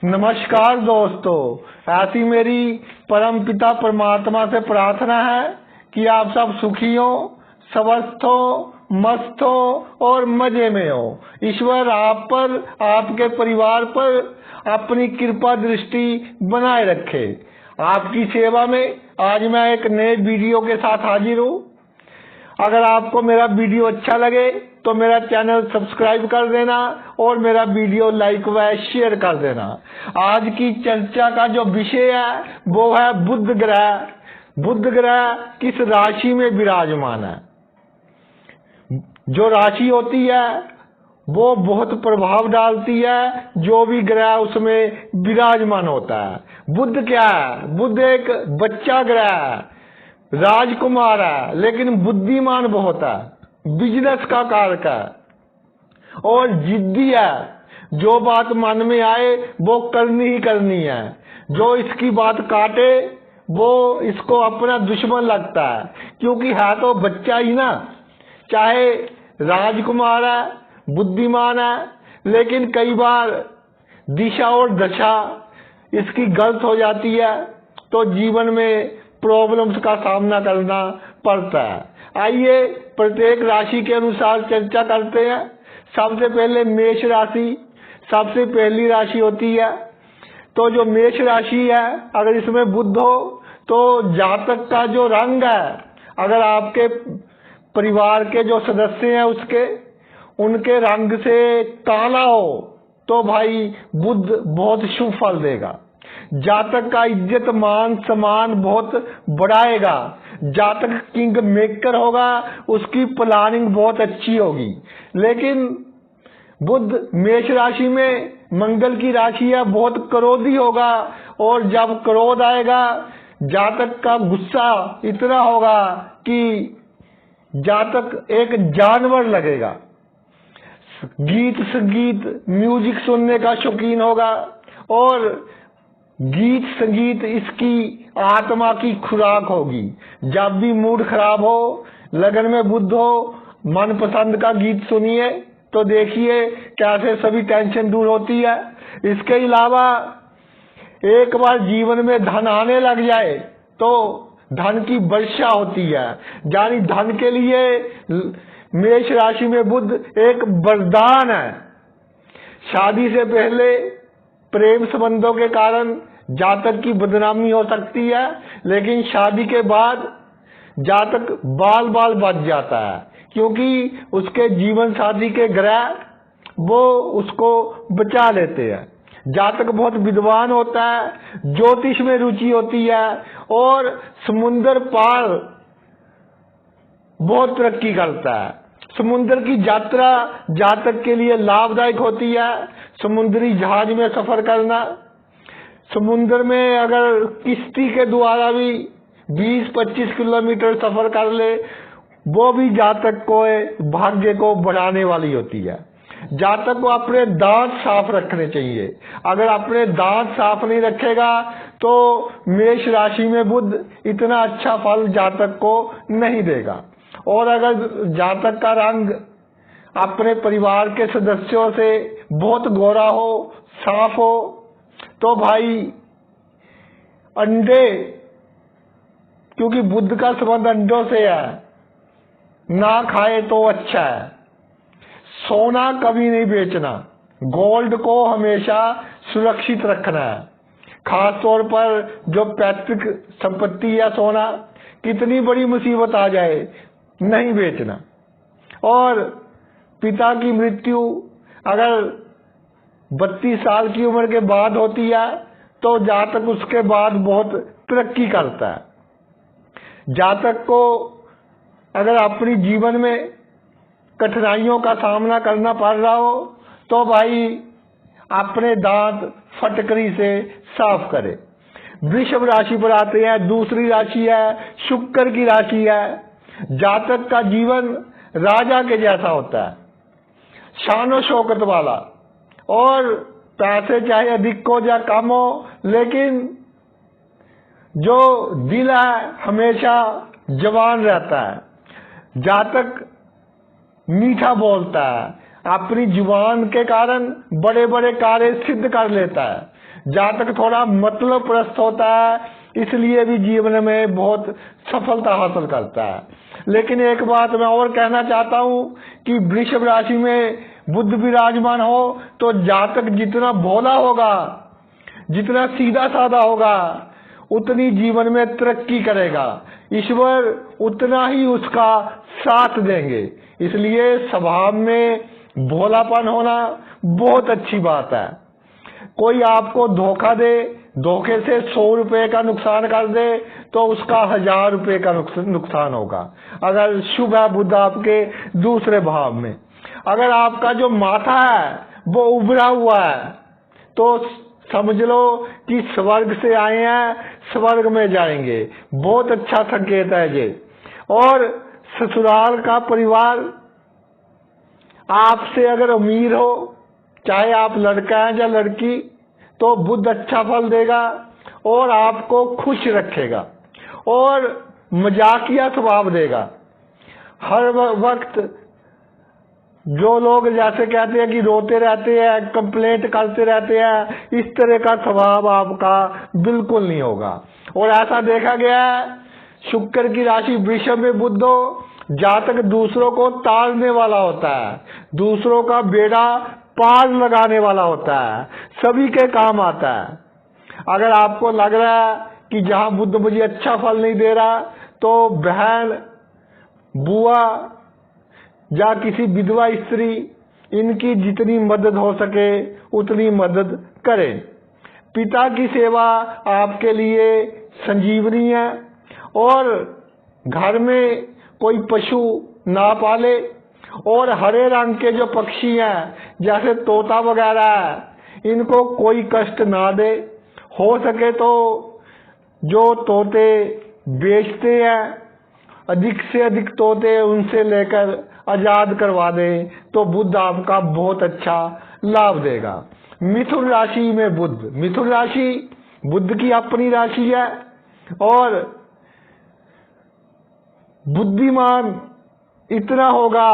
नमस्कार दोस्तों, ऐसी मेरी परम पिता परमात्मा से प्रार्थना है कि आप सब सुखी हो, स्वस्थ हो, मस्त हो और मजे में हो। ईश्वर आप पर, आपके परिवार पर अपनी कृपा दृष्टि बनाए रखे। आपकी सेवा में आज मैं एक नए वीडियो के साथ हाजिर हूँ। अगर आपको मेरा वीडियो अच्छा लगे तो मेरा चैनल सब्सक्राइब कर देना और मेरा वीडियो लाइक व शेयर कर देना। आज की चर्चा का जो विषय है वो है बुध ग्रह। बुध ग्रह किस राशि में विराजमान है? जो राशि होती है वो बहुत प्रभाव डालती है जो भी ग्रह उसमें विराजमान होता है। बुध क्या है? बुध एक बच्चा ग्रह है, राजकुमार है, लेकिन बुद्धिमान बहुत है, बिजनेस का कारक है और जिद्दी है। जो बात मन में आए वो करनी ही करनी है। जो इसकी बात काटे वो इसको अपना दुश्मन लगता है, क्योंकि है तो बच्चा ही ना। चाहे राजकुमार है, बुद्धिमान है, लेकिन कई बार दिशा और दशा इसकी गलत हो जाती है तो जीवन में प्रॉब्लम्स का सामना करना पड़ता है। आइए प्रत्येक राशि के अनुसार चर्चा करते हैं। सबसे पहले मेष राशि सबसे पहली राशि होती है। तो जो मेष राशि है, अगर इसमें बुध हो तो जातक का जो रंग है, अगर आपके परिवार के जो सदस्य हैं उनके रंग से काला हो तो भाई बुध बहुत शुभ फल देगा। जातक का इज्जत मान सम्मान बहुत बढ़ाएगा। जातक किंग मेकर होगा, उसकी प्लानिंग बहुत अच्छी होगी। लेकिन बुध मेष राशि में मंगल की राशि है, बहुत क्रोधी होगा और जब क्रोध आएगा जातक का गुस्सा इतना होगा कि जातक एक जानवर लगेगा। गीत संगीत म्यूजिक सुनने का शौकीन होगा और गीत संगीत इसकी आत्मा की खुराक होगी। जब भी मूड खराब हो, लगन में बुध हो, मनपसंद का गीत सुनिए तो देखिए कैसे सभी टेंशन दूर होती है। इसके अलावा एक बार जीवन में धन आने लग जाए तो धन की वर्षा होती है। यानी धन के लिए मेष राशि में बुध एक वरदान है। शादी से पहले प्रेम संबंधों के कारण जातक की बदनामी हो सकती है, लेकिन शादी के बाद जातक बाल बाल बच जाता है, क्योंकि उसके जीवन साथी के ग्रह वो उसको बचा लेते हैं। जातक बहुत विद्वान होता है, ज्योतिष में रुचि होती है और समुद्र पार बहुत तरक्की करता है। समुद्र की यात्रा जातक के लिए लाभदायक होती है। समुद्री जहाज में सफर करना, समुद्र में अगर किश्ती के द्वारा भी 20-25 किलोमीटर सफर कर ले, वो भी जातक को भाग्य को बढ़ाने वाली होती है। जातक को अपने दांत साफ रखने चाहिए। अगर अपने दांत साफ नहीं रखेगा तो मेष राशि में बुध इतना अच्छा फल जातक को नहीं देगा। और अगर जातक का रंग अपने परिवार के सदस्यों से बहुत गोरा हो, साफ हो, तो भाई अंडे, क्योंकि बुध का संबंध अंडों से है, ना खाए तो अच्छा है। सोना कभी नहीं बेचना, गोल्ड को हमेशा सुरक्षित रखना है। खास तौर पर जो पैतृक संपत्ति है सोना, कितनी बड़ी मुसीबत आ जाए नहीं बेचना। और पिता की मृत्यु अगर 32 साल की उम्र के बाद होती है तो जातक उसके बाद बहुत तरक्की करता है। जातक को अगर अपनी जीवन में कठिनाइयों का सामना करना पड़ रहा हो तो भाई अपने दांत फटकरी से साफ करे। वृषभ राशि पर आते हैं। दूसरी राशि है शुक्र की राशि है। जातक का जीवन राजा के जैसा होता है, शान शौकत वाला, और पैसे चाहे अधिक हो या कम हो, लेकिन जो दिल है हमेशा जवान रहता है। जातक मीठा बोलता है, अपनी जुबान के कारण बड़े बड़े कार्य सिद्ध कर लेता है। जातक थोड़ा मतलब प्रस्त होता है, इसलिए भी जीवन में बहुत सफलता हासिल करता है। लेकिन एक बात मैं और कहना चाहता हूं कि वृषभ राशि में बुध विराजमान हो तो जातक जितना भोला होगा, जितना सीधा साधा होगा, उतनी जीवन में तरक्की करेगा, ईश्वर उतना ही उसका साथ देंगे। इसलिए स्वभाव में भोलापन होना बहुत अच्छी बात है। कोई आपको धोखा दे, धोखे से 100 रुपए का नुकसान कर दे तो उसका 1000 रुपए का नुकसान होगा। अगर शुभ है बुध आपके दूसरे भाव में, अगर आपका जो माथा है वो उभरा हुआ है तो समझ लो कि स्वर्ग से आए हैं, स्वर्ग में जाएंगे। बहुत अच्छा संकेत है ये। और ससुराल का परिवार आपसे अगर अमीर हो, चाहे आप लड़का है या लड़की, तो बुध अच्छा फल देगा और आपको खुश रखेगा और मजाकिया स्वभाव देगा। हर वक्त जो लोग जैसे कहते हैं कि रोते रहते हैं, कंप्लेंट करते रहते हैं, इस तरह का स्वभाव आपका बिल्कुल नहीं होगा। और ऐसा देखा गया है, शुक्र की राशि वृषभ में बुध हो, जातक दूसरों को ताड़ने वाला होता है, दूसरों का बेड़ा पार लगाने वाला होता है, सभी के काम आता है। अगर आपको लग रहा है कि जहां बुध मुझे अच्छा फल नहीं दे रहा, तो बहन, बुआ या किसी विधवा स्त्री, इनकी जितनी मदद हो सके उतनी मदद करें। पिता की सेवा आपके लिए संजीवनी है। और घर में कोई पशु ना पाले और हरे रंग के जो पक्षी हैं जैसे तोता वगैरह, इनको कोई कष्ट ना दे। हो सके तो जो तोते बेचते हैं, अधिक से अधिक तोते उनसे लेकर आजाद करवा दें तो बुध आपका बहुत अच्छा लाभ देगा। मिथुन राशि में बुध, मिथुन राशि बुध की अपनी राशि है और बुद्धिमान इतना होगा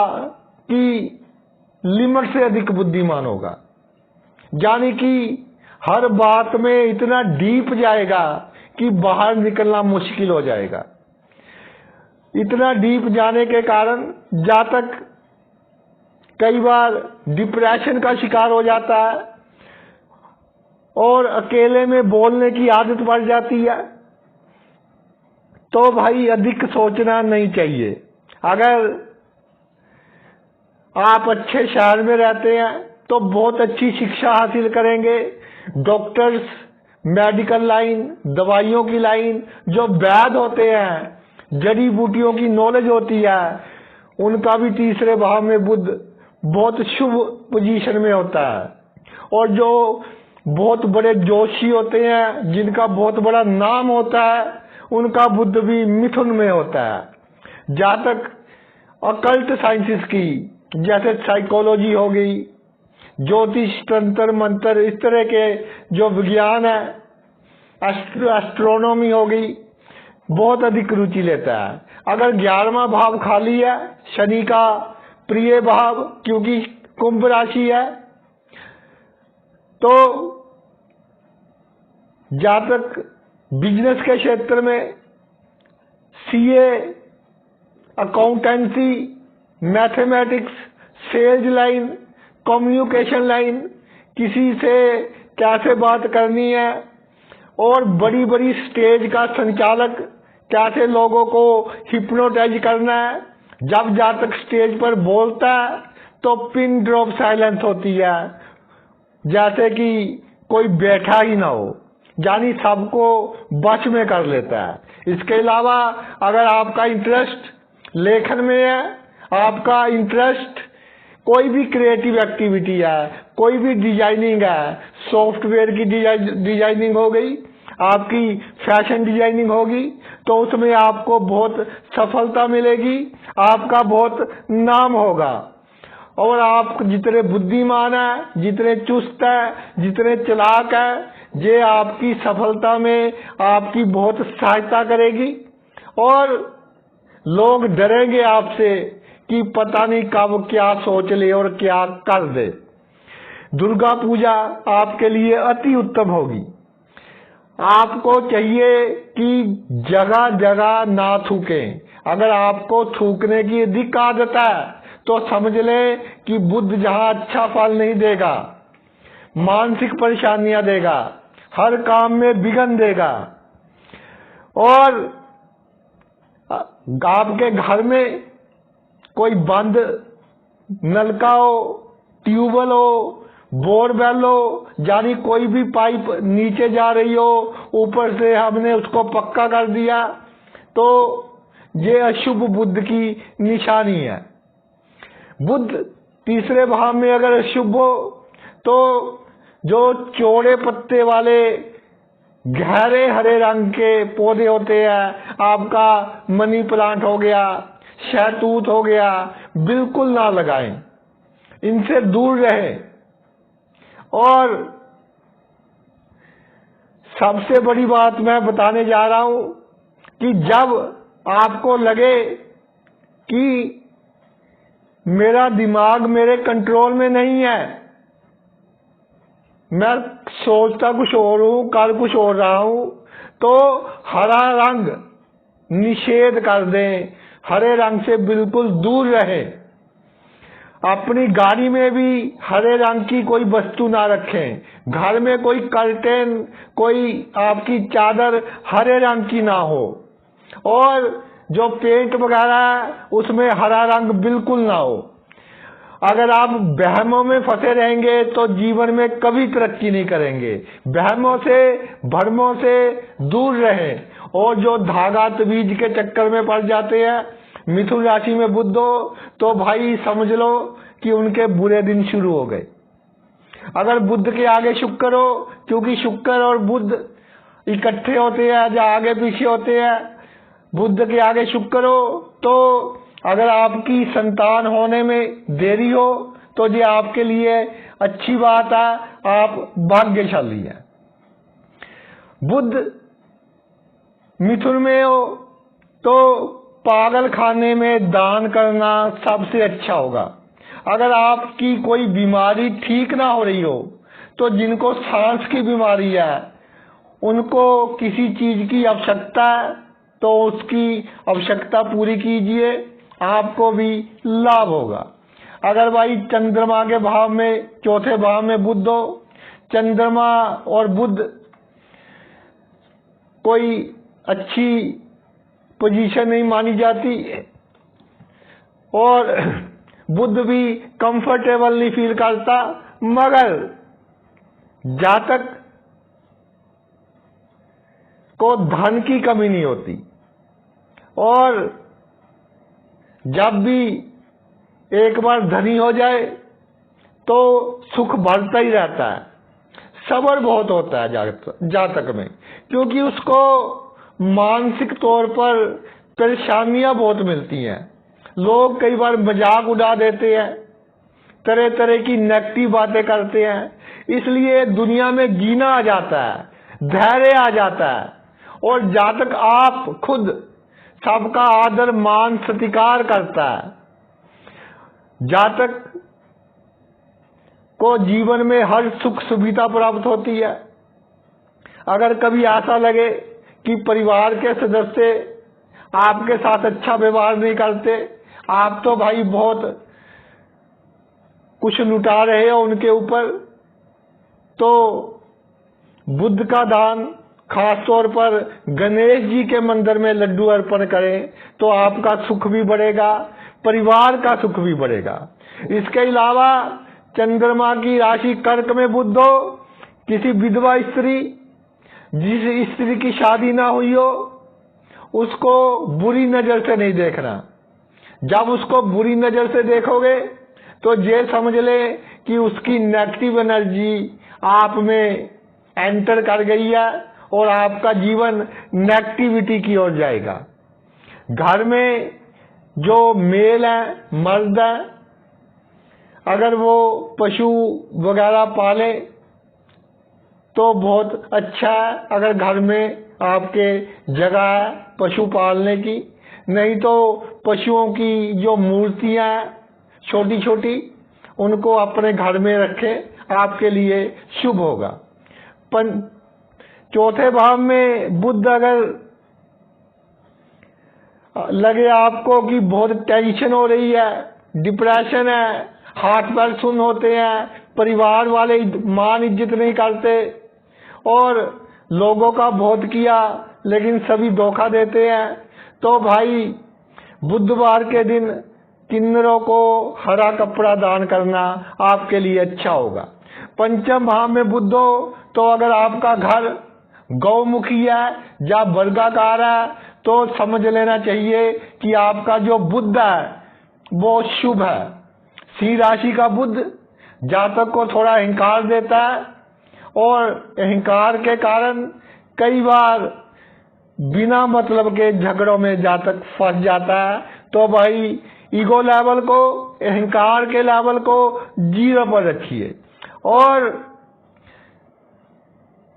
कि लिमिट से अधिक बुद्धिमान होगा, यानी कि हर बात में इतना डीप जाएगा कि बाहर निकलना मुश्किल हो जाएगा। इतना डीप जाने के कारण जातक कई बार डिप्रेशन का शिकार हो जाता है और अकेले में बोलने की आदत पड़ जाती है। तो भाई अधिक सोचना नहीं चाहिए। अगर आप अच्छे शहर में रहते हैं तो बहुत अच्छी शिक्षा हासिल करेंगे। डॉक्टर्स, मेडिकल लाइन, दवाइयों की लाइन, जो वैद्य होते हैं, जड़ी बूटियों की नॉलेज होती है, उनका भी तीसरे भाव में बुध बहुत शुभ पोजीशन में होता है। और जो बहुत बड़े जोशी होते हैं, जिनका बहुत बड़ा नाम होता है, उनका बुध भी मिथुन में होता है। जातक अकल्ट साइंसेस की, जैसे साइकोलॉजी हो गई, ज्योतिष, तंत्र मंत्र, इस तरह के जो विज्ञान है, एस्ट्रोनॉमी हो गई, बहुत अधिक रुचि लेता है। अगर 11वां भाव खाली है, शनि का प्रिय भाव, क्योंकि कुंभ राशि है, तो जातक बिजनेस के क्षेत्र में CA, accountancy, mathematics, sales line, communication line, किसी से कैसे बात करनी है और बड़ी बड़ी स्टेज का संचालक, कैसे लोगों को हिप्नोटाइज करना है। जब जातक स्टेज पर बोलता है तो पिन ड्रॉप साइलेंस होती है, जैसे कि कोई बैठा ही ना हो, यानी सबको बच में कर लेता है। इसके अलावा अगर आपका इंटरेस्ट लेखन में है, आपका इंटरेस्ट कोई भी क्रिएटिव एक्टिविटी है, कोई भी डिजाइनिंग है, सॉफ्टवेयर की डिजाइनिंग हो गई, आपकी फैशन डिजाइनिंग होगी, तो उसमें आपको बहुत सफलता मिलेगी, आपका बहुत नाम होगा। और आप जितने बुद्धिमान हैं, जितने चुस्त हैं, जितने चालाक हैं, ये आपकी सफलता में आपकी बहुत सहायता करेगी। और लोग डरेंगे आपसे कि पता नहीं कब क्या सोच ले और क्या कर दे। दुर्गा पूजा आपके लिए अति उत्तम होगी। आपको चाहिए कि जगह जगह ना थूकें। अगर आपको थूकने की अधिक आदत है तो समझ ले कि बुध जहां अच्छा फल नहीं देगा, मानसिक परेशानियां देगा, हर काम में विघ्न देगा। और आपके घर में कोई बंद नलका हो, ट्यूबवेल हो, बोरवेल हो, यानी कोई भी पाइप नीचे जा रही हो, ऊपर से हमने उसको पक्का कर दिया, तो ये अशुभ बुध की निशानी है। बुध तीसरे भाव में अगर अशुभ हो तो जो चौड़े पत्ते वाले गहरे हरे रंग के पौधे होते हैं, आपका मनी प्लांट हो गया, शहतूत हो गया, बिल्कुल ना लगाएं, इनसे दूर रहें। और सबसे बड़ी बात मैं बताने जा रहा हूं कि जब आपको लगे कि मेरा दिमाग मेरे कंट्रोल में नहीं है, मैं सोचता कुछ और हूं, कर कुछ और रहा हूं, तो हरा रंग निषेध कर दें, हरे रंग से बिल्कुल दूर रहें। अपनी गाड़ी में भी हरे रंग की कोई वस्तु ना रखें। घर में कोई कर्टेन, कोई आपकी चादर हरे रंग की ना हो। और जो पेंट वगैरह उसमें हरा रंग बिल्कुल ना हो। अगर आप वहमों में फंसे रहेंगे तो जीवन में कभी तरक्की नहीं करेंगे। वहमों से, भ्रमों से दूर रहें। और जो धागा तवीज के चक्कर में पड़ जाते हैं, मिथुन राशि में बुध हो, तो भाई समझ लो कि उनके बुरे दिन शुरू हो गए। अगर बुध के आगे शुक्र हो, क्योंकि शुक्र और बुध इकट्ठे होते हैं या आगे पीछे होते हैं, बुध के आगे शुक्र हो, तो अगर आपकी संतान होने में देरी हो तो ये आपके लिए अच्छी बात है, आप भाग्यशाली हैं। बुध मिथुन में हो तो पागल खाने में दान करना सबसे अच्छा होगा। अगर आपकी कोई बीमारी ठीक ना हो रही हो, तो जिनको सांस की बीमारी है, उनको किसी चीज की आवश्यकता है तो उसकी आवश्यकता पूरी कीजिए, आपको भी लाभ होगा। अगर भाई चंद्रमा के भाव में, चौथे भाव में बुध हो, चंद्रमा और बुध कोई अच्छी पोजीशन नहीं मानी जाती, और बुध भी कंफर्टेबल नहीं फील करता, मगर जातक को धन की कमी नहीं होती। और जब भी एक बार धनी हो जाए तो सुख बढ़ता ही रहता है। सब्र बहुत होता है जातक में, क्योंकि उसको मानसिक तौर पर परेशानियां बहुत मिलती हैं। लोग कई बार मजाक उड़ा देते हैं, तरह तरह की नेगेटिव बातें करते हैं, इसलिए दुनिया में जीना आ जाता है, धैर्य आ जाता है। और जातक आप खुद सबका आदर मान सत्कार करता है। जातक को जीवन में हर सुख सुविधा प्राप्त होती है। अगर कभी ऐसा लगे कि परिवार के सदस्य आपके साथ अच्छा व्यवहार नहीं करते, आप तो भाई बहुत कुछ लुटा रहे हो उनके ऊपर, तो बुध का दान, खास तौर पर गणेश जी के मंदिर में लड्डू अर्पण करें तो आपका सुख भी बढ़ेगा, परिवार का सुख भी बढ़ेगा। इसके अलावा चंद्रमा की राशि कर्क में बुध हो, किसी विधवा स्त्री, जिस स्त्री की शादी ना हुई हो, उसको बुरी नजर से नहीं देखना। जब उसको बुरी नजर से देखोगे तो ये समझ ले कि उसकी नेगेटिव एनर्जी आप में एंटर कर गई है और आपका जीवन नेगेटिविटी की ओर जाएगा। घर में जो मेल है, मर्द है, अगर वो पशु वगैरह पाले तो बहुत अच्छा है। अगर घर में आपके जगह है पशु पालने की, नहीं तो पशुओं की जो मूर्तियां छोटी छोटी, उनको अपने घर में रखें, आपके लिए शुभ होगा। चौथे भाव में बुध अगर लगे आपको कि बहुत टेंशन हो रही है, डिप्रेशन है, हाथ पैर सुन्न होते हैं, परिवार वाले मान इज्जत नहीं करते और लोगों का बहुत किया लेकिन सभी धोखा देते हैं, तो भाई बुधवार के दिन किन्नरों को हरा कपड़ा दान करना आपके लिए अच्छा होगा। पंचम भाव में बुध हो तो अगर आपका घर गौमुखी है या वर्गाकार है तो समझ लेना चाहिए कि आपका जो बुध है वो शुभ है। सिंह राशि का बुध जातक को थोड़ा अहंकार देता है और अहंकार के कारण कई बार बिना मतलब के झगड़ों में जातक फंस जाता है। तो भाई ईगो लेवल को, अहंकार के लेवल को 0 पर रखिए। और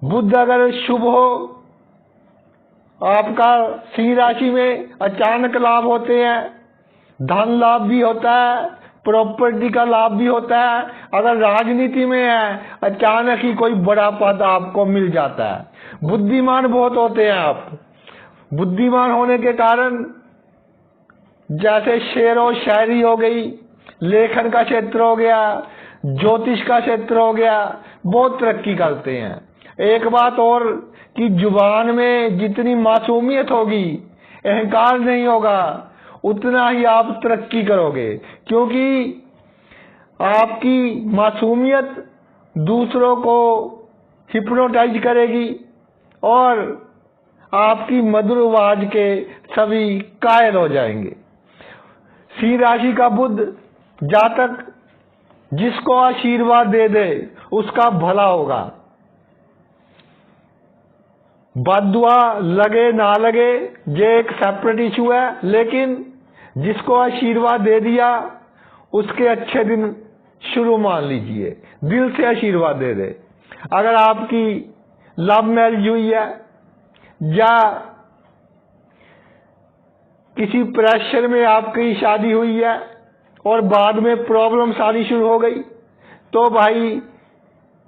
बुध अगर शुभ हो, आपका सिंह राशि में अचानक लाभ होते हैं, धन लाभ भी होता है, प्रॉपर्टी का लाभ भी होता है। अगर राजनीति में है, अचानक ही कोई बड़ा पद आपको मिल जाता है। बुद्धिमान बहुत होते हैं आप। बुद्धिमान होने के कारण जैसे शेर और शायरी हो गई, लेखन का क्षेत्र हो गया, ज्योतिष का क्षेत्र हो गया, बहुत तरक्की करते हैं। एक बात और कि जुबान में जितनी मासूमियत होगी, अहंकार नहीं होगा, उतना ही आप तरक्की करोगे, क्योंकि आपकी मासूमियत दूसरों को हिप्नोटाइज करेगी और आपकी मधुर आवाज के सभी कायल हो जाएंगे। सिंह राशि का बुध जातक जिसको आशीर्वाद दे दे उसका भला होगा। बद्दुआ लगे ना लगे ये एक सेपरेट इशू है, लेकिन जिसको आशीर्वाद दे दिया उसके अच्छे दिन शुरू मान लीजिए, दिल से आशीर्वाद दे दे। अगर आपकी लव मैरिज हुई है या किसी प्रेशर में आपकी शादी हुई है और बाद में प्रॉब्लम सारी शुरू हो गई, तो भाई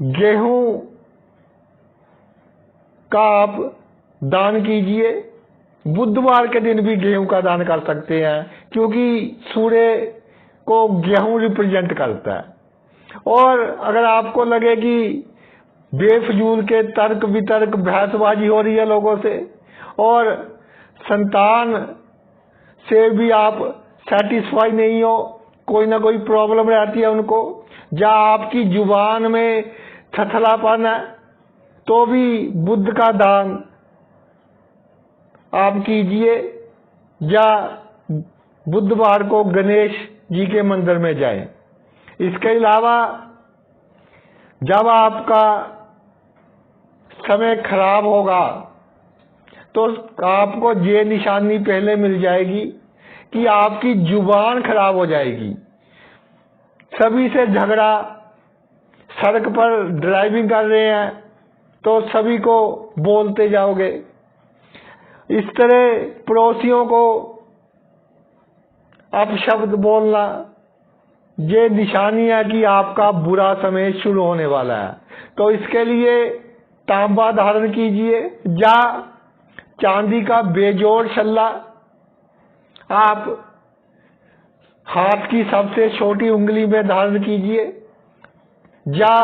गेहूं का आप दान कीजिए। बुधवार के दिन भी गेहूं का दान कर सकते हैं, क्योंकि सूर्य को गेहूं रिप्रेजेंट करता है। और अगर आपको लगे कि बेफजूल के तर्क वितर्क बहसबाजी हो रही है लोगों से और संतान से भी आप सेटिस्फाई नहीं हो, कोई ना कोई प्रॉब्लम रहती है उनको, या आपकी जुबान में थथलापन है, तो भी बुध का दान आप कीजिए या बुधवार को गणेश जी के मंदिर में जाएं। इसके अलावा जब आपका समय खराब होगा तो आपको ये निशानी पहले मिल जाएगी कि आपकी जुबान खराब हो जाएगी। सभी से झगड़ा, सड़क पर ड्राइविंग कर रहे हैं तो सभी को बोलते जाओगे, इस तरह पड़ोसियों को अपशब्द बोलना, ये निशानी है कि आपका बुरा समय शुरू होने वाला है। तो इसके लिए तांबा धारण कीजिए या चांदी का बेजोड़ छल्ला आप हाथ की सबसे छोटी उंगली में धारण कीजिए, या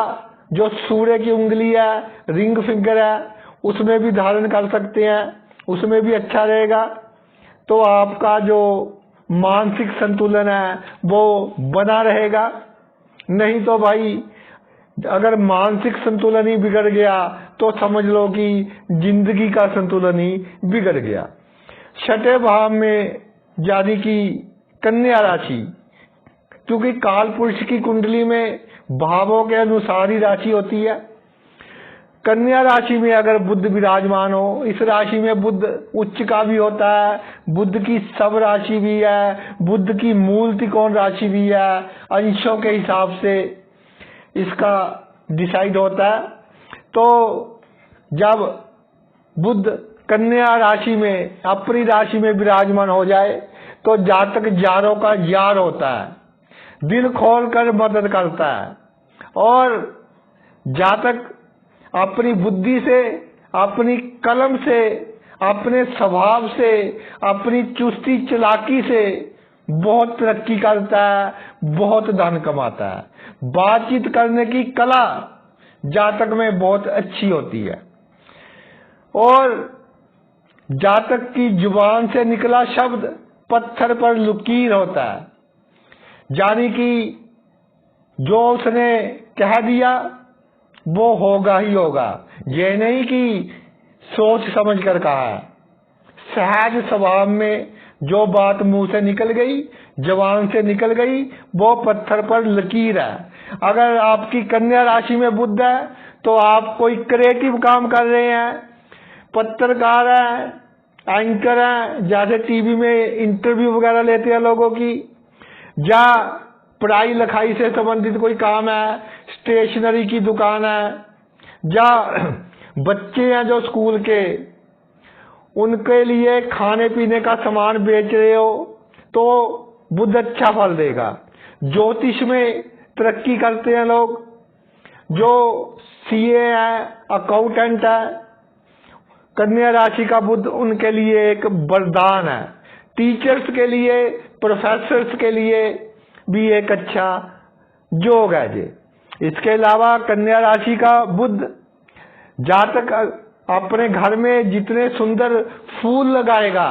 जो सूर्य की उंगली है, रिंग फिंगर है, उसमें भी धारण कर सकते हैं, उसमें भी अच्छा रहेगा। तो आपका जो मानसिक संतुलन है वो बना रहेगा। नहीं तो भाई अगर मानसिक संतुलन ही बिगड़ गया तो समझ लो कि जिंदगी का संतुलन ही बिगड़ गया। छठे भाव में यानी कि कन्या राशि, क्योंकि काल पुरुष की कुंडली में भावों के अनुसार ही राशि होती है। कन्या राशि में अगर बुध विराजमान हो, इस राशि में बुध उच्च का भी होता है, बुध की सब राशि भी है, बुध की मूल त्रिकोण राशि भी है, अंशों के हिसाब से इसका डिसाइड होता है। तो जब बुध कन्या राशि में अपनी राशि में विराजमान हो जाए तो जातक जारों का जार होता है, दिल खोल कर मदद करता है और जातक अपनी बुद्धि से, अपनी कलम से, अपने स्वभाव से, अपनी चुस्ती चालाकी से बहुत तरक्की करता है, बहुत धन कमाता है। बातचीत करने की कला जातक में बहुत अच्छी होती है और जातक की जुबान से निकला शब्द पत्थर पर लकीर होता है, यानी कि जो उसने कह दिया वो होगा ही होगा। ये नहीं कि सोच समझ कर कहा है, सहज स्वभाव में जो बात मुंह से निकल गई, जबान से निकल गई, वो पत्थर पर लकीर है। अगर आपकी कन्या राशि में बुध है तो आप कोई क्रिएटिव काम कर रहे हैं, पत्रकार हैं, एंकर हैं, जैसे टीवी में इंटरव्यू वगैरह लेते हैं लोगों की, या पढ़ाई लिखाई से संबंधित कोई काम है, स्टेशनरी की दुकान है, या बच्चे हैं जो स्कूल के, उनके लिए खाने पीने का सामान बेच रहे हो तो बुध अच्छा फल देगा। ज्योतिष में तरक्की करते हैं लोग, जो सीए है, अकाउंटेंट है, कन्या राशि का बुध उनके लिए एक वरदान है। टीचर्स के लिए, प्रोफेसर्स के लिए भी एक अच्छा योग है जी। इसके अलावा कन्या राशि का बुध जातक अपने घर में जितने सुंदर फूल लगाएगा,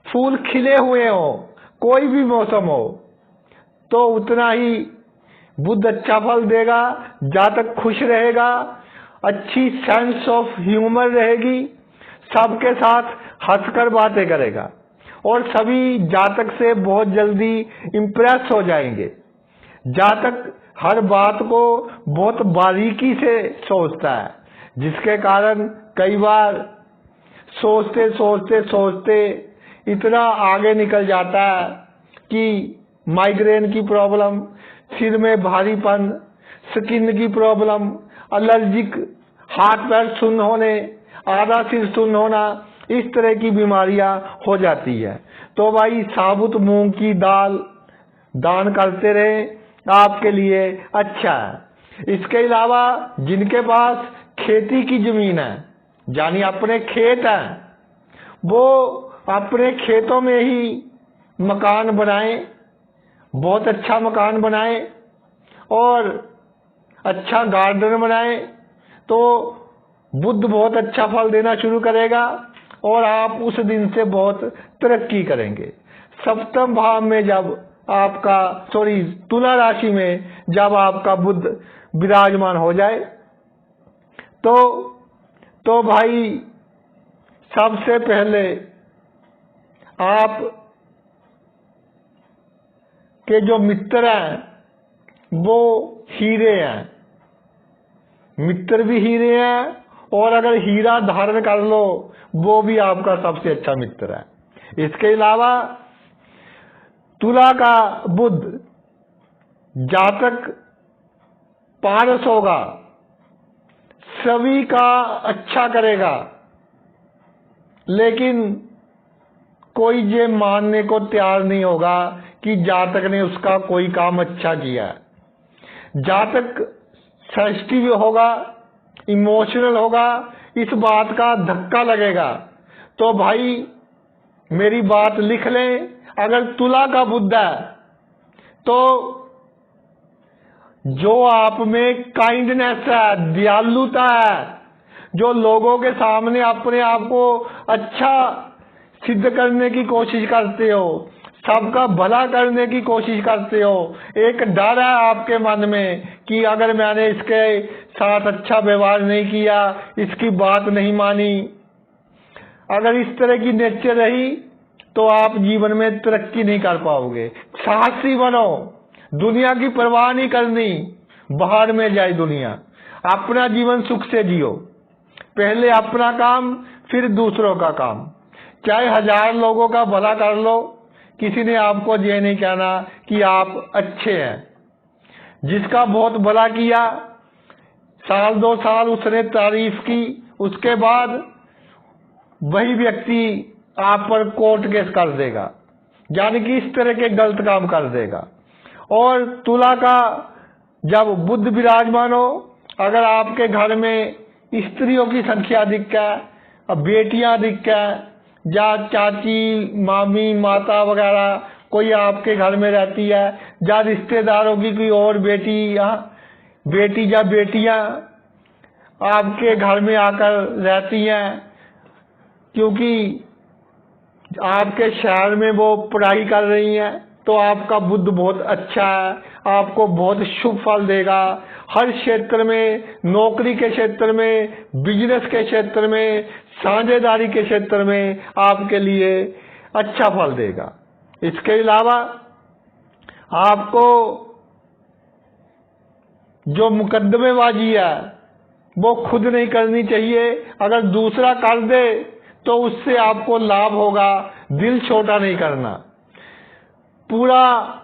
फूल खिले हुए हो, कोई भी मौसम हो, तो उतना ही बुध अच्छा फल देगा। जातक खुश रहेगा, अच्छी सेंस ऑफ ह्यूमर रहेगी, सबके साथ हंसकर बातें करेगा और सभी जातक से बहुत जल्दी इंप्रेस हो जाएंगे। जातक हर बात को बहुत बारीकी से सोचता है, जिसके कारण कई बार सोचते सोचते सोचते इतना आगे निकल जाता है कि माइग्रेन की प्रॉब्लम, सिर में भारीपन, स्किन की प्रॉब्लम, एलर्जिक, हाथ पैर सुन्न होने, आधा सिर सुन्न होना, इस तरह की बीमारियां हो जाती है। तो भाई साबुत मूंग की दाल दान करते रहे, आपके लिए अच्छा है। इसके अलावा जिनके पास खेती की जमीन है, यानी अपने खेत हैं, वो अपने खेतों में ही मकान बनाएं, बहुत अच्छा मकान बनाएं और अच्छा गार्डन बनाएं, तो बुध बहुत अच्छा फल देना शुरू करेगा और आप उस दिन से बहुत तरक्की करेंगे। सप्तम भाव में जब आपका तुला राशि में जब आपका बुध विराजमान हो जाए तो भाई सबसे पहले आप के जो मित्र हैं वो हीरे हैं, मित्र भी हीरे हैं और अगर हीरा धारण कर लो वो भी आपका सबसे अच्छा मित्र है। इसके अलावा तुला का बुध जातक पारस होगा, सभी का अच्छा करेगा, लेकिन कोई ये मानने को तैयार नहीं होगा कि जातक ने उसका कोई काम अच्छा किया। जातक सेंसिटिव होगा, इमोशनल होगा, इस बात का धक्का लगेगा। तो भाई मेरी बात लिख लें, अगर तुला का बुध है तो जो आप में काइंडनेस है, दयालुता है, जो लोगों के सामने अपने आप को अच्छा सिद्ध करने की कोशिश करते हो, सबका भला करने की कोशिश करते हो, एक डर है आपके मन में कि अगर मैंने इसके साथ अच्छा व्यवहार नहीं किया, इसकी बात नहीं मानी, अगर इस तरह की नेचर रही तो आप जीवन में तरक्की नहीं कर पाओगे। साहसी बनो, दुनिया की परवाह नहीं करनी, बाहर में जाए दुनिया, अपना जीवन सुख से जियो, पहले अपना काम फिर दूसरों का काम, चाहे 1000 लोगों का भला कर लो, किसी ने आपको ये नहीं कहना कि आप अच्छे हैं। जिसका बहुत भला किया, साल 2 साल उसने तारीफ की, उसके बाद वही व्यक्ति आप पर कोर्ट केस कर देगा, यानी कि इस तरह के गलत काम कर देगा। और तुला का जब बुध विराजमान हो अगर आपके घर में स्त्रियों की संख्या अधिक है, अब बेटियां अधिक है, या चाची, मामी, माता वगैरह कोई आपके घर में रहती है, या रिश्तेदारों की कोई और बेटी या बेटियां आपके घर में आकर रहती हैं, क्योंकि आपके शहर में वो पढ़ाई कर रही हैं, तो आपका बुध बहुत अच्छा है, आपको बहुत शुभ फल देगा। हर क्षेत्र में, नौकरी के क्षेत्र में, बिजनेस के क्षेत्र में, साझेदारी के क्षेत्र में आपके लिए अच्छा फल देगा। इसके अलावा आपको जो मुकदमेबाजी है वो खुद नहीं करनी चाहिए। अगर दूसरा कर दे तो उससे आपको लाभ होगा। दिल छोटा नहीं करना। पूरा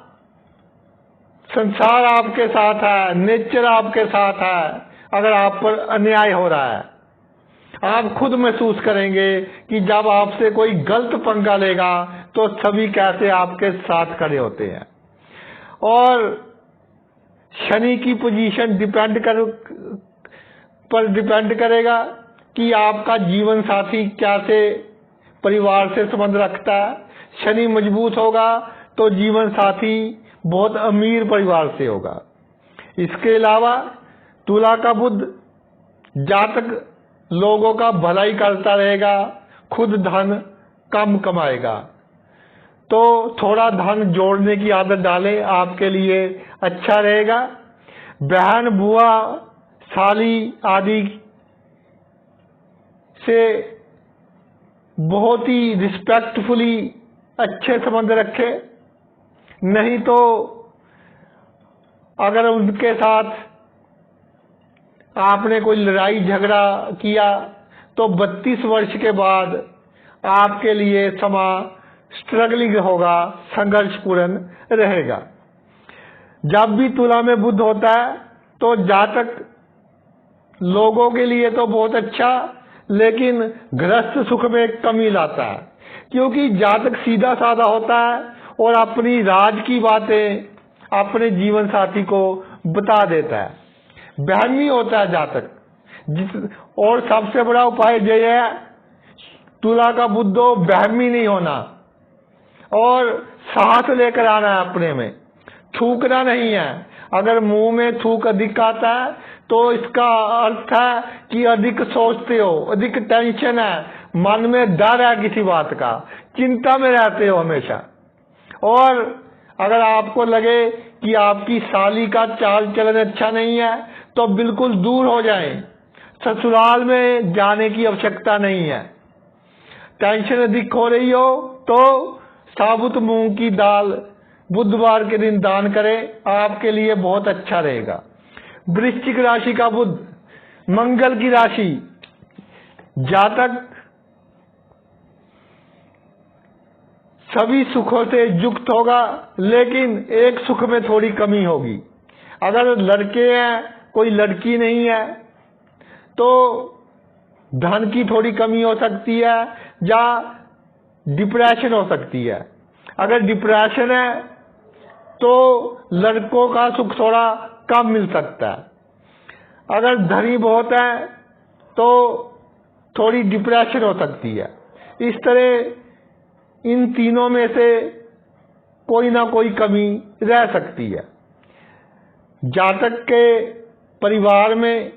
संसार आपके साथ है, नेचर आपके साथ है। अगर आप पर अन्याय हो रहा है, आप खुद महसूस करेंगे कि जब आपसे कोई गलत पंगा लेगा तो सभी कैसे आपके साथ खड़े होते हैं। और शनि की पोजीशन डिपेंड करेगा कि आपका जीवन साथी कैसे परिवार से संबंध रखता है। शनि मजबूत होगा तो जीवन साथी बहुत अमीर परिवार से होगा। इसके अलावा तुला का बुध जातक लोगों का भलाई करता रहेगा, खुद धन कम कमाएगा, तो थोड़ा धन जोड़ने की आदत डालें, आपके लिए अच्छा रहेगा। बहन, बुआ, साली आदि से बहुत ही रिस्पेक्टफुली अच्छे संबंध रखें, नहीं तो अगर उनके साथ आपने कोई लड़ाई झगड़ा किया तो 32 वर्ष के बाद आपके लिए समा स्ट्रगलिंग होगा, संघर्षपूर्ण रहेगा। जब भी तुला में बुध होता है तो जातक लोगों के लिए तो बहुत अच्छा, लेकिन गृहस्थ सुख में कमी लाता है, क्योंकि जातक सीधा साधा होता है और अपनी राज की बातें अपने जीवन साथी को बता देता है। बहमी होता है जातक। और सबसे बड़ा उपाय यह है, तुला का बुद्धो बहमी नहीं होना और साहस लेकर आना है अपने में, थूकना नहीं है। अगर मुंह में थूक अधिक आता है तो इसका अर्थ है कि अधिक सोचते हो, अधिक टेंशन है, मन में डर है किसी बात का, चिंता में रहते हो हमेशा। और अगर आपको लगे कि आपकी साली का चाल चलन अच्छा नहीं है तो बिल्कुल दूर हो जाएं, ससुराल में जाने की आवश्यकता नहीं है। टेंशन अधिक हो रही हो तो साबुत मूंग की दाल बुधवार के दिन दान करें, आपके लिए बहुत अच्छा रहेगा। वृश्चिक राशि का बुध मंगल की राशि, जातक सभी सुखों से युक्त होगा, लेकिन एक सुख में थोड़ी कमी होगी। अगर लड़के हैं, कोई लड़की नहीं है, तो धन की थोड़ी कमी हो सकती है या डिप्रेशन हो सकती है। अगर डिप्रेशन है तो लड़कों का सुख थोड़ा कम मिल सकता है। अगर धनी बहुत है तो थोड़ी डिप्रेशन हो सकती है। इस तरह इन तीनों में से कोई ना कोई कमी रह सकती है। जातक के परिवार में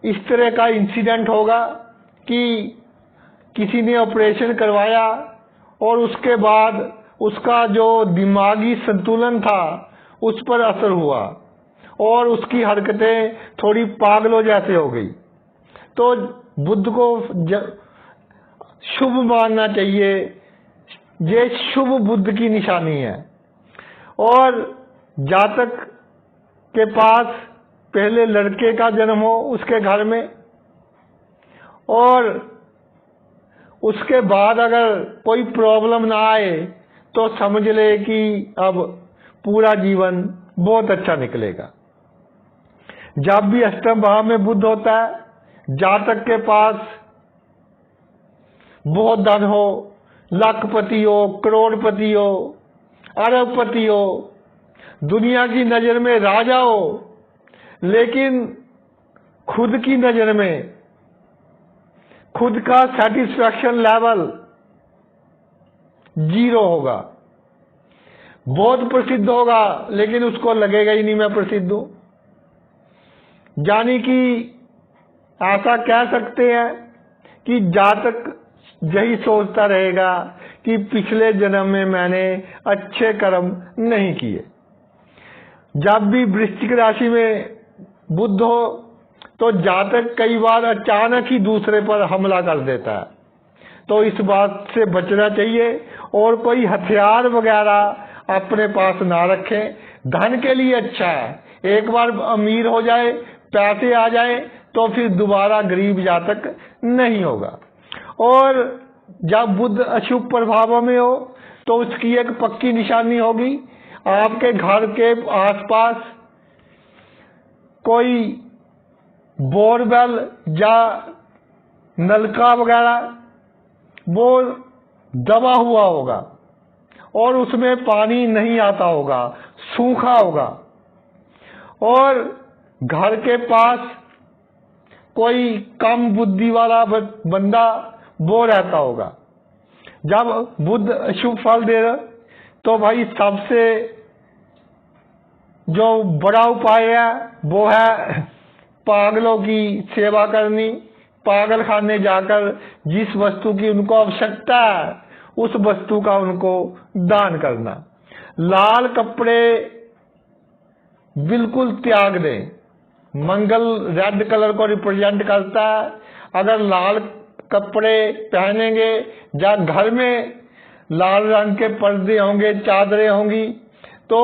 इस तरह का इंसिडेंट होगा कि किसी ने ऑपरेशन करवाया और उसके बाद उसका जो दिमागी संतुलन था उस पर असर हुआ और उसकी हरकतें थोड़ी पागलों जैसे हो गई। तो बुध को शुभ मानना चाहिए, ये शुभ बुध की निशानी है। और जातक के पास पहले लड़के का जन्म हो उसके घर में, और उसके बाद अगर कोई प्रॉब्लम ना आए तो समझ ले कि अब पूरा जीवन बहुत अच्छा निकलेगा। जब भी अष्टम भाव में बुध होता है, जातक के पास बहुत धन हो, लाखपति हो, करोड़पति हो, अरबपति हो, दुनिया की नजर में राजा हो, लेकिन खुद की नजर में खुद का सेटिस्फैक्शन लेवल 0 होगा। बहुत प्रसिद्ध होगा लेकिन उसको लगेगा ही नहीं मैं प्रसिद्ध हूं। यानी कि ऐसा कह सकते हैं कि जातक यही सोचता रहेगा कि पिछले जन्म में मैंने अच्छे कर्म नहीं किए। जब भी वृश्चिक राशि में बुध हो तो जातक कई बार अचानक ही दूसरे पर हमला कर देता है, तो इस बात से बचना चाहिए और कोई हथियार वगैरह अपने पास ना रखें। धन के लिए अच्छा है, एक बार अमीर हो जाए, पैसे आ जाए तो फिर दोबारा गरीब जातक नहीं होगा। और जब बुध अशुभ प्रभावों में हो तो उसकी एक पक्की निशानी होगी, आपके घर के आसपास कोई बोरवेल या नलका वगैरह वो दबा हुआ होगा और उसमें पानी नहीं आता होगा, सूखा होगा। और घर के पास कोई कम बुद्धि वाला बंदा वो रहता होगा। जब बुध शुभ फल दे तो भाई सबसे जो बड़ा उपाय है वो है पागलों की सेवा करनी। पागल खाने जाकर जिस वस्तु की उनको आवश्यकता है उस वस्तु का उनको दान करना। लाल कपड़े बिल्कुल त्याग दें। मंगल रेड कलर को रिप्रेजेंट करता है। अगर लाल कपड़े पहनेंगे या घर में लाल रंग के पर्दे होंगे, चादरें होंगी, तो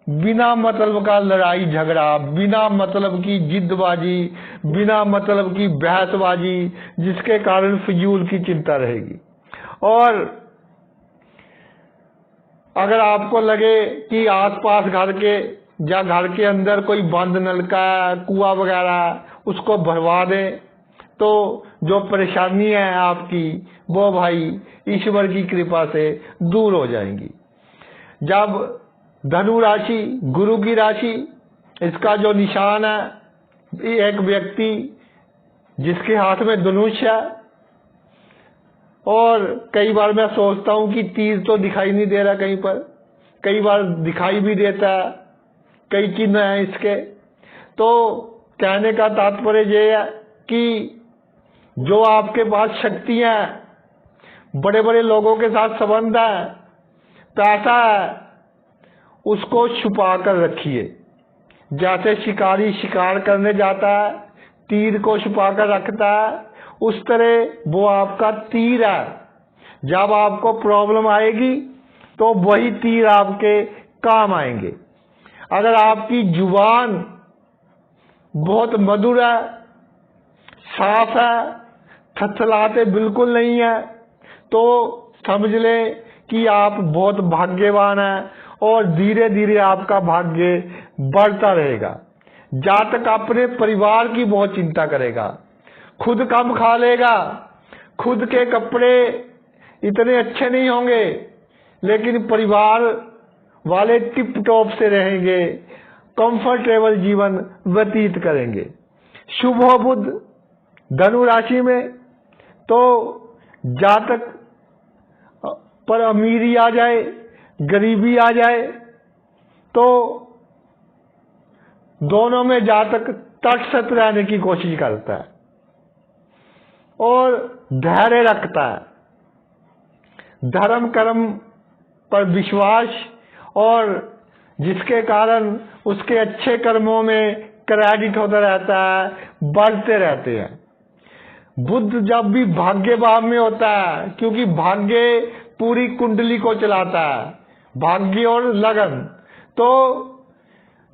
बिना मतलब का लड़ाई झगड़ा, बिना मतलब की जिद्दबाजी, बिना मतलब की बहसबाजी, जिसके कारण फिजूल की चिंता रहेगी। और अगर आपको लगे कि आसपास घर के या घर के अंदर कोई बंद नलका, कुआं वगैरह, उसको भरवा दें तो जो परेशानी है आपकी वो भाई ईश्वर की कृपा से दूर हो जाएंगी। जब धनु राशि गुरु की राशि, इसका जो निशान है, एक व्यक्ति जिसके हाथ में धनुष है, और कई बार मैं सोचता हूं कि तीर तो दिखाई नहीं दे रहा कहीं पर, कई बार दिखाई भी देता है, कई चिन्ह हैं इसके। तो कहने का तात्पर्य यह है कि जो आपके पास शक्तियां, बड़े बड़े लोगों के साथ संबंध है, पैसा है, उसको छुपा कर रखिए। जैसे शिकारी शिकार करने जाता है, तीर को छुपा कर रखता है, उस तरह वो आपका तीर है। जब आपको प्रॉब्लम आएगी तो वही तीर आपके काम आएंगे। अगर आपकी जुबान बहुत मधुर है, साफ है, थथलाते बिल्कुल नहीं है, तो समझ लें कि आप बहुत भाग्यवान हैं और धीरे धीरे आपका भाग्य बढ़ता रहेगा। जातक अपने परिवार की बहुत चिंता करेगा, खुद कम खा लेगा, खुद के कपड़े इतने अच्छे नहीं होंगे, लेकिन परिवार वाले टिप टॉप से रहेंगे, कंफर्टेबल जीवन व्यतीत करेंगे। शुभ हो बुध धनु राशि में तो जातक पर अमीरी आ जाए, गरीबी आ जाए, तो दोनों में जातक तटस्थ रहने की कोशिश करता है और धैर्य रखता है। धर्म कर्म पर विश्वास, और जिसके कारण उसके अच्छे कर्मों में क्रेडिट होता रहता है, बढ़ते रहते हैं। बुध जब भी भाग्य भाव में होता है, क्योंकि भाग्य पूरी कुंडली को चलाता है, भाग्य और लगन, तो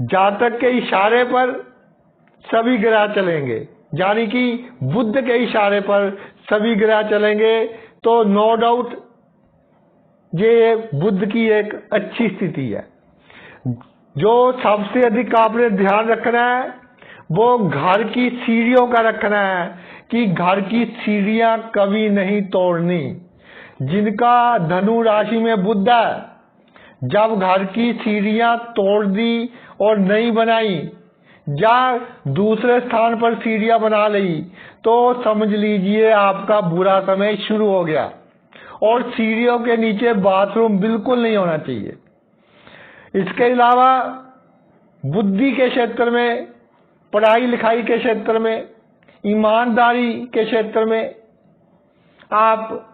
जातक के इशारे पर सभी ग्रह चलेंगे। यानी कि बुध के इशारे पर सभी ग्रह चलेंगे, तो नो डाउट ये बुध की एक अच्छी स्थिति है। जो सबसे अधिक आपने ध्यान रखना है वो घर की सीढ़ियों का रखना है कि घर की सीढ़ियां कभी नहीं तोड़नी। जिनका धनु राशि में बुध है, जब घर की सीढ़ियां तोड़ दी और नहीं बनाई, या दूसरे स्थान पर सीढ़ियां बना ली तो समझ लीजिए आपका बुरा समय शुरू हो गया। और सीढ़ियों के नीचे बाथरूम बिल्कुल नहीं होना चाहिए। इसके अलावा बुद्धि के क्षेत्र में, पढ़ाई लिखाई के क्षेत्र में, ईमानदारी के क्षेत्र में आप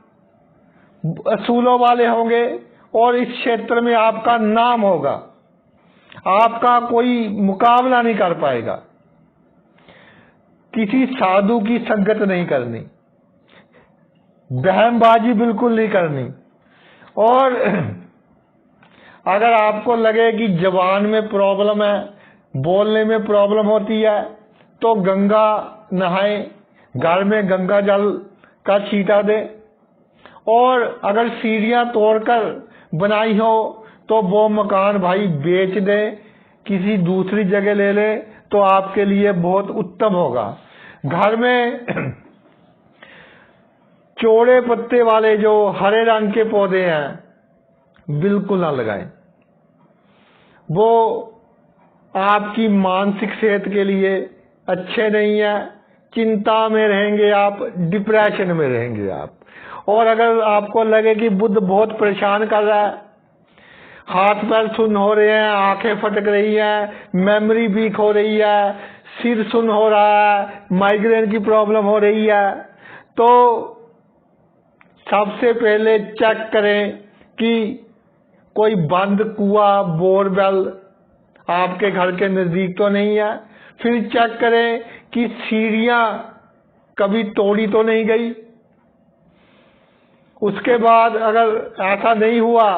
असूलों वाले होंगे और इस क्षेत्र में आपका नाम होगा। आपका कोई मुकाबला नहीं कर पाएगा। किसी साधु की संगत नहीं करनी, बहमबाजी बिल्कुल नहीं करनी। और अगर आपको लगे कि जबान में प्रॉब्लम है, बोलने में प्रॉब्लम होती है, तो गंगा नहाएं, घर में गंगा जल का छींटा दे। और अगर सीढ़ियां तोड़कर बनाई हो तो वो मकान भाई बेच दे, किसी दूसरी जगह ले ले, तो आपके लिए बहुत उत्तम होगा। घर में चौड़े पत्ते वाले जो हरे रंग के पौधे हैं बिल्कुल ना लगाएं। वो आपकी मानसिक सेहत के लिए अच्छे नहीं है। चिंता में रहेंगे आप, डिप्रेशन में रहेंगे आप। और अगर आपको लगे कि बुध बहुत परेशान कर रहा है, हाथ पैर सुन्न हो रहे हैं, आंखें फटक रही हैं, मेमोरी वीक हो रही है, सिर सुन्न हो रहा है, माइग्रेन की प्रॉब्लम हो रही है, तो सबसे पहले चेक करें कि कोई बंद कुआं, बोरवेल आपके घर के नजदीक तो नहीं है। फिर चेक करें कि सीढ़ियां कभी तोड़ी तो नहीं गई। उसके बाद अगर ऐसा नहीं हुआ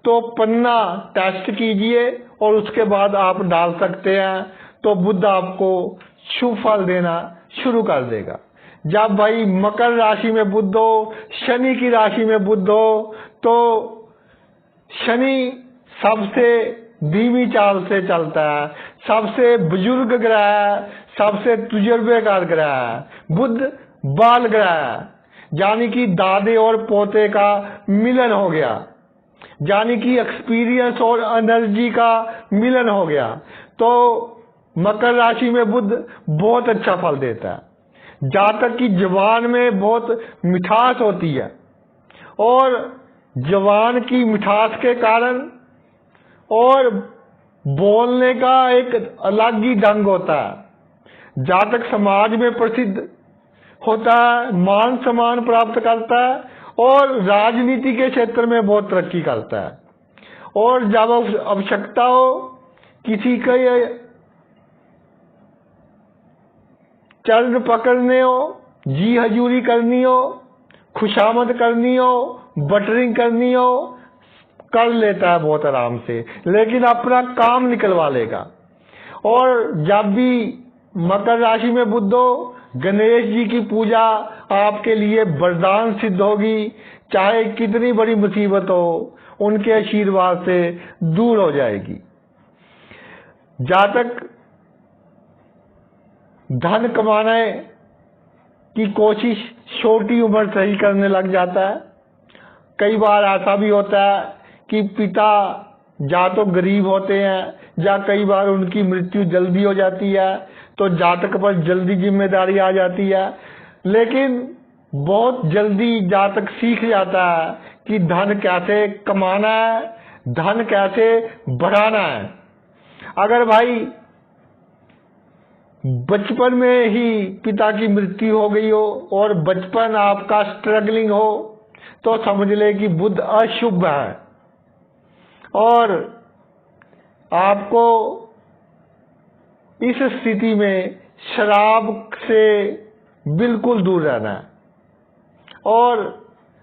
तो पन्ना टेस्ट कीजिए और उसके बाद आप डाल सकते हैं, तो बुध आपको शुभ फल देना शुरू कर देगा। जब भाई मकर राशि में बुध हो, शनि की राशि में बुध हो, तो शनि सबसे धीमी चाल से चलता है, सबसे बुजुर्ग ग्रह है, सबसे तजुर्बेकार ग्रह है। बुध बाल ग्रह है, यानी कि दादे और पोते का मिलन हो गया, यानी कि एक्सपीरियंस और एनर्जी का मिलन हो गया। तो मकर राशि में बुध बहुत अच्छा फल देता है। जातक की जबान में बहुत मिठास होती है और जबान की मिठास के कारण और बोलने का एक अलग ही ढंग होता है। जातक समाज में प्रसिद्ध होता है, मान सम्मान प्राप्त करता है और राजनीति के क्षेत्र में बहुत तरक्की करता है। और जब आवश्यकता हो, किसी के चरण पकड़ने हो, जी हजूरी करनी हो, खुशामद करनी हो, बटरिंग करनी हो, कर लेता है बहुत आराम से, लेकिन अपना काम निकलवा लेगा। और जब भी मकर राशि में बुध हो, गणेश जी की पूजा आपके लिए वरदान सिद्ध होगी। चाहे कितनी बड़ी मुसीबत हो, उनके आशीर्वाद से दूर हो जाएगी। जातक धन कमाने की कोशिश छोटी उम्र से ही करने लग जाता है। कई बार ऐसा भी होता है कि पिता या तो गरीब होते हैं या कई बार उनकी मृत्यु जल्दी हो जाती है, तो जातक पर जल्दी जिम्मेदारी आ जाती है। लेकिन बहुत जल्दी जातक सीख जाता है कि धन कैसे कमाना है, धन कैसे बढ़ाना है। अगर भाई बचपन में ही पिता की मृत्यु हो गई हो और बचपन आपका स्ट्रगलिंग हो, तो समझ ले कि बुध अशुभ है और आपको इस स्थिति में शराब से बिल्कुल दूर रहना है। और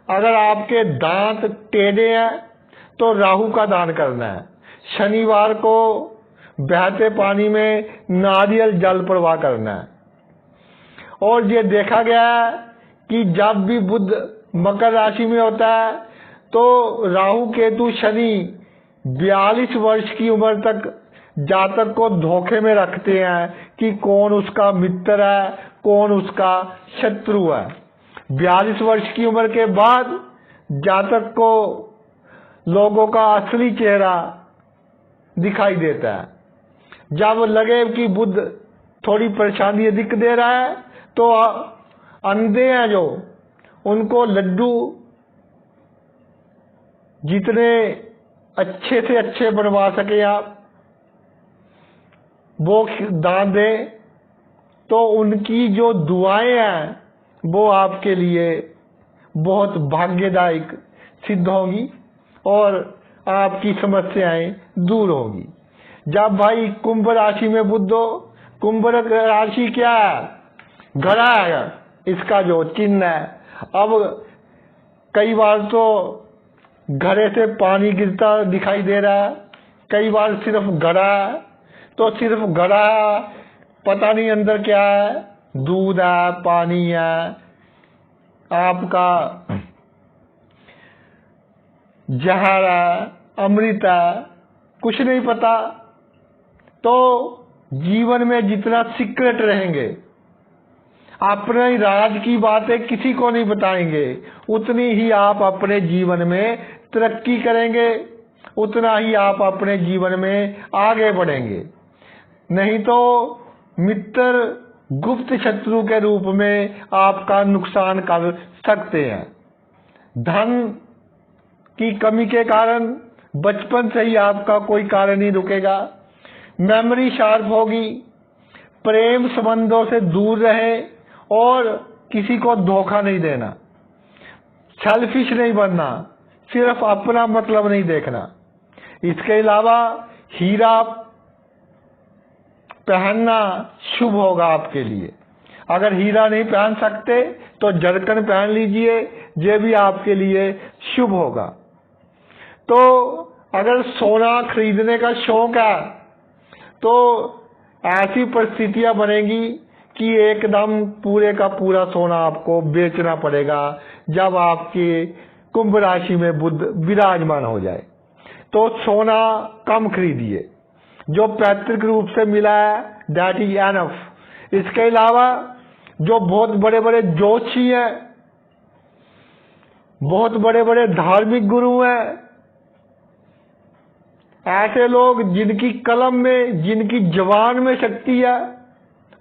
अगर आपके दांत टेढ़े हैं तो राहु का दान करना है। शनिवार को बहते पानी में नारियल जल प्रवाह करना है। और ये देखा गया है कि जब भी बुध मकर राशि में होता है तो राहु केतु शनि 42 वर्ष की उम्र तक जातक को धोखे में रखते हैं कि कौन उसका मित्र है, कौन उसका शत्रु है। 42 वर्ष की उम्र के बाद जातक को लोगों का असली चेहरा दिखाई देता है। जब लगे कि बुध थोड़ी परेशानी दिख दे रहा है तो अंधे हैं जो, उनको लड्डू जितने अच्छे से अच्छे बनवा सके आप वो दान दें, तो उनकी जो दुआएं हैं वो आपके लिए बहुत भाग्यदायक सिद्ध होगी और आपकी समस्याएं दूर होगी। जब भाई कुंभ राशि में बुध हो, कुंभ राशि क्या है? घड़ा है, इसका जो चिन्ह है। अब कई बार तो घड़े से पानी गिरता दिखाई दे रहा है, कई बार सिर्फ घड़ा है, तो सिर्फ घड़ा पता नहीं अंदर क्या है, दूध है, पानी है, आपका जहर है, अमृत है, कुछ नहीं पता। तो जीवन में जितना सीक्रेट रहेंगे, अपने ही राज की बातें किसी को नहीं बताएंगे, उतनी ही आप अपने जीवन में तरक्की करेंगे, उतना ही आप अपने जीवन में आगे बढ़ेंगे। नहीं तो मित्र गुप्त शत्रु के रूप में आपका नुकसान कर सकते हैं। धन की कमी के कारण बचपन से ही आपका कोई कार्य नहीं रुकेगा, मेमोरी शार्प होगी, प्रेम संबंधों से दूर रहे और किसी को धोखा नहीं देना, सेल्फिश नहीं बनना, सिर्फ अपना मतलब नहीं देखना। इसके अलावा हीरा पहनना शुभ होगा आपके लिए। अगर हीरा नहीं पहन सकते तो जरकन पहन लीजिए, ये भी आपके लिए शुभ होगा। तो अगर सोना खरीदने का शौक है तो ऐसी परिस्थितियां बनेगी कि एकदम पूरे का पूरा सोना आपको बेचना पड़ेगा जब आपके कुंभ राशि में बुध विराजमान हो जाए। तो सोना कम खरीदिए, जो पैतृक रूप से मिला है दैट इज एनफ। इसके अलावा जो बहुत बड़े बड़े जोशी हैं, बहुत बड़े बड़े धार्मिक गुरु हैं, ऐसे लोग जिनकी कलम में, जिनकी जबान में शक्ति है,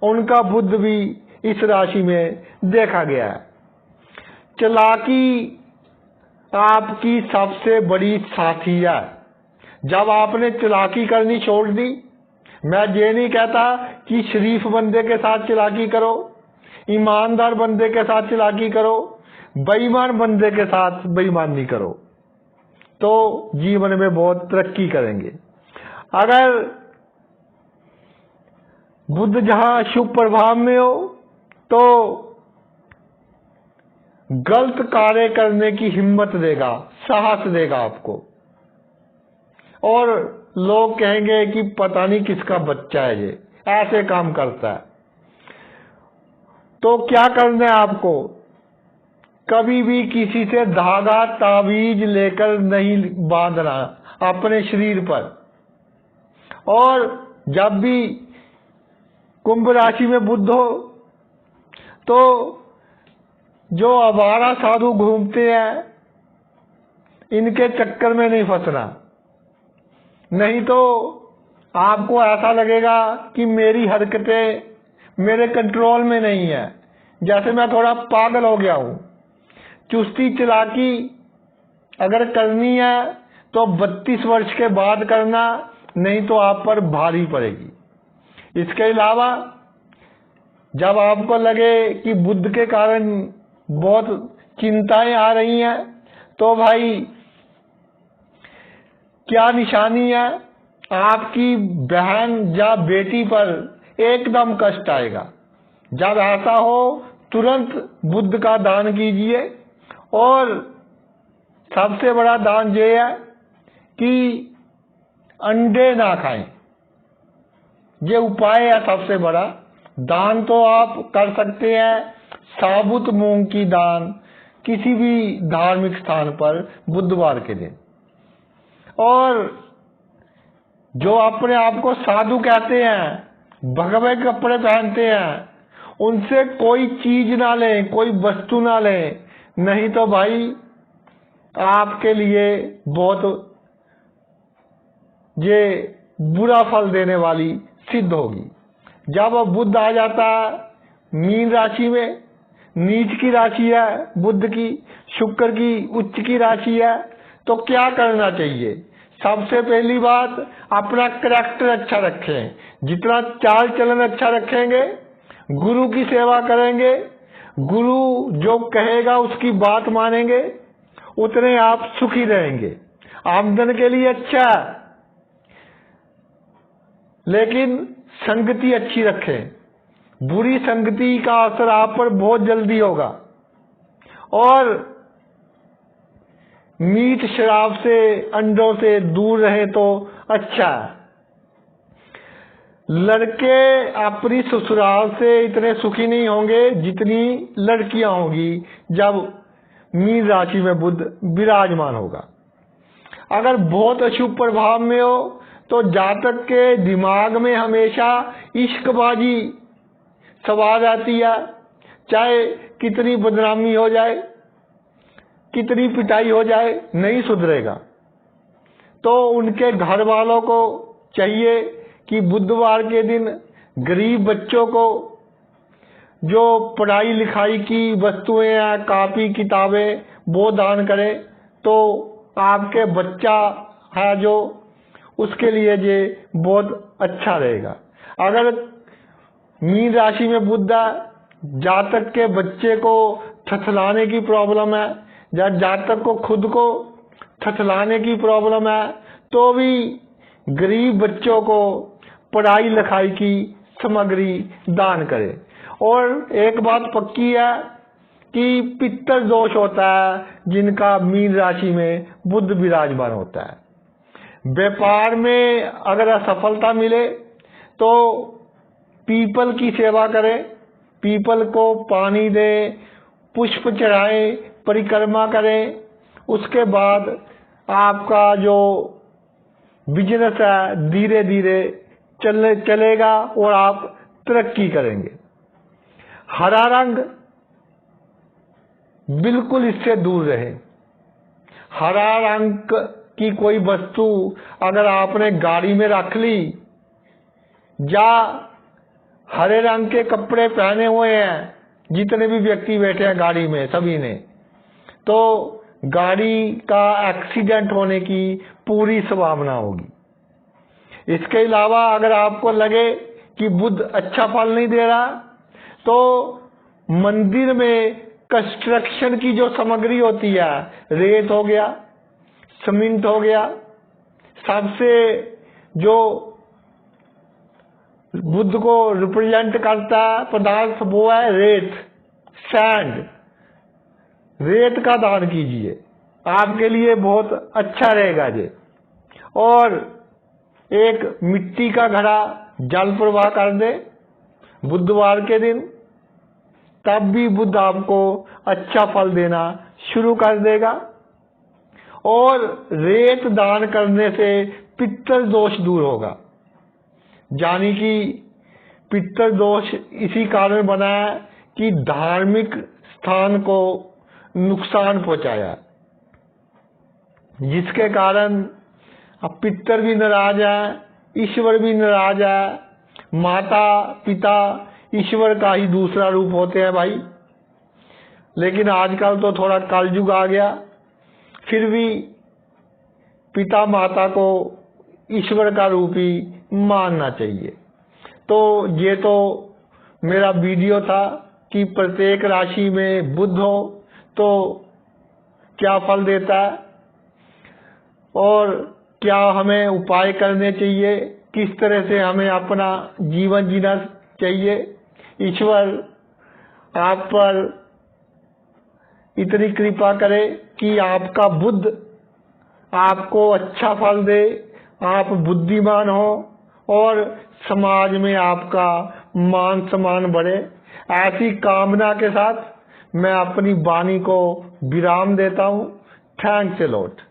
उनका बुध भी इस राशि में देखा गया है। चालाकी आपकी सबसे बड़ी साथी है। जब आपने चालाकी करनी छोड़ दी, मैं ये नहीं कहता कि शरीफ बंदे के साथ चालाकी करो, ईमानदार बंदे के साथ चालाकी करो, बेईमान बंदे के साथ बेईमानी करो, तो जीवन में बहुत तरक्की करेंगे। अगर बुध जहां शुभ प्रभाव में हो तो गलत कार्य करने की हिम्मत देगा, साहस देगा आपको, और लोग कहेंगे कि पता नहीं किसका बच्चा है ये, ऐसे काम करता है। तो क्या करना है आपको? कभी भी किसी से धागा ताबीज लेकर नहीं बांधना अपने शरीर पर। और जब भी कुंभ राशि में बुध हो तो जो आवारा साधु घूमते हैं, इनके चक्कर में नहीं फंसना, नहीं तो आपको ऐसा लगेगा कि मेरी हरकतें मेरे कंट्रोल में नहीं है, जैसे मैं थोड़ा पागल हो गया हूं। चुस्ती चालाकी अगर करनी है तो 32 वर्ष के बाद करना, नहीं तो आप पर भारी पड़ेगी। इसके अलावा जब आपको लगे कि बुध के कारण बहुत चिंताएं आ रही हैं, तो भाई क्या निशानी है? आपकी बहन या बेटी पर एकदम कष्ट आएगा। जब ऐसा हो तुरंत बुध का दान कीजिए। और सबसे बड़ा दान ये है कि अंडे ना खाएं, ये उपाय है सबसे बड़ा। दान तो आप कर सकते हैं साबुत मूंग की दान किसी भी धार्मिक स्थान पर बुधवार के दिन। और जो अपने आप को साधु कहते हैं, भगवे कपड़े पहनते हैं, उनसे कोई चीज ना लें, कोई वस्तु ना लें, नहीं तो भाई आपके लिए बहुत ये बुरा फल देने वाली सिद्ध होगी। जब बुध आ जाता है मीन राशि में, नीच की राशि है बुध की, शुक्र की उच्च की राशि है, तो क्या करना चाहिए? सबसे पहली बात, अपना करैक्टर अच्छा रखें। जितना चाल चलन अच्छा रखेंगे, गुरु की सेवा करेंगे, गुरु जो कहेगा उसकी बात मानेंगे, उतने आप सुखी रहेंगे। आमदन के लिए अच्छा, लेकिन संगति अच्छी रखें। बुरी संगति का असर आप पर बहुत जल्दी होगा। और मीठ शराब से, अंडों से दूर रहे तो अच्छा है। लड़के अपनी ससुराल से इतने सुखी नहीं होंगे जितनी लड़कियां होंगी जब मीन राशि में बुध विराजमान होगा। अगर बहुत अशुभ प्रभाव में हो तो जातक के दिमाग में हमेशा इश्कबाजी सवार आती है। चाहे कितनी बदनामी हो जाए, कितनी पिटाई हो जाए, नहीं सुधरेगा। तो उनके घर वालों को चाहिए कि बुधवार के दिन गरीब बच्चों को जो पढ़ाई लिखाई की वस्तुएं हैं, कापी किताबें, वो दान करें। तो आपके बच्चा है जो, उसके लिए ये बहुत अच्छा रहेगा। अगर मीन राशि में बुध है, जातक के बच्चे को थथलाने की प्रॉब्लम है या जातक को खुद को थथलाने की प्रॉब्लम है, तो भी गरीब बच्चों को पढ़ाई लिखाई की सामग्री दान करें। और एक बात पक्की है कि पित्तर दोष होता है जिनका मीन राशि में बुध विराजमान होता है। व्यापार में अगर असफलता मिले तो पीपल की सेवा करें, पीपल को पानी दें, पुष्प चढ़ाएं, परिक्रमा करें। उसके बाद आपका जो बिजनेस है धीरे धीरे चलेगा और आप तरक्की करेंगे। हरा रंग बिल्कुल इससे दूर रहे। हरा रंग की कोई वस्तु अगर आपने गाड़ी में रख ली या हरे रंग के कपड़े पहने हुए हैं, जितने भी व्यक्ति बैठे हैं गाड़ी में सभी ने, तो गाड़ी का एक्सीडेंट होने की पूरी संभावना होगी। इसके अलावा अगर आपको लगे कि बुध अच्छा फल नहीं दे रहा, तो मंदिर में कंस्ट्रक्शन की जो सामग्री होती है, रेत हो गया, सीमेंट हो गया, सबसे जो बुध को रिप्रेजेंट करता पदार्थ वो है रेत, सैंड। रेत का दान कीजिए, आपके लिए बहुत अच्छा रहेगा जी। और एक मिट्टी का घड़ा जल प्रवाह कर दे बुधवार के दिन, तब भी बुध आपको अच्छा फल देना शुरू कर देगा। और रेत दान करने से पित्तर दोष दूर होगा। यानी कि पित्तर दोष इसी कारण बना है कि धार्मिक स्थान को नुकसान पहुंचाया, जिसके कारण अब पित्तर भी नाराज है, ईश्वर भी नाराज है। माता पिता ईश्वर का ही दूसरा रूप होते हैं भाई। लेकिन आजकल तो थोड़ा कलयुग आ गया, फिर भी पिता माता को ईश्वर का रूप ही मानना चाहिए। तो ये तो मेरा वीडियो था कि प्रत्येक राशि में बुध हो तो क्या फल देता है और क्या हमें उपाय करने चाहिए, किस तरह से हमें अपना जीवन जीना चाहिए। ईश्वर आप पर इतनी कृपा करे कि आपका बुध आपको अच्छा फल दे, आप बुद्धिमान हो और समाज में आपका मान सम्मान बढ़े। ऐसी कामना के साथ मैं अपनी वाणी को विराम देता हूँ। Thanks a lot.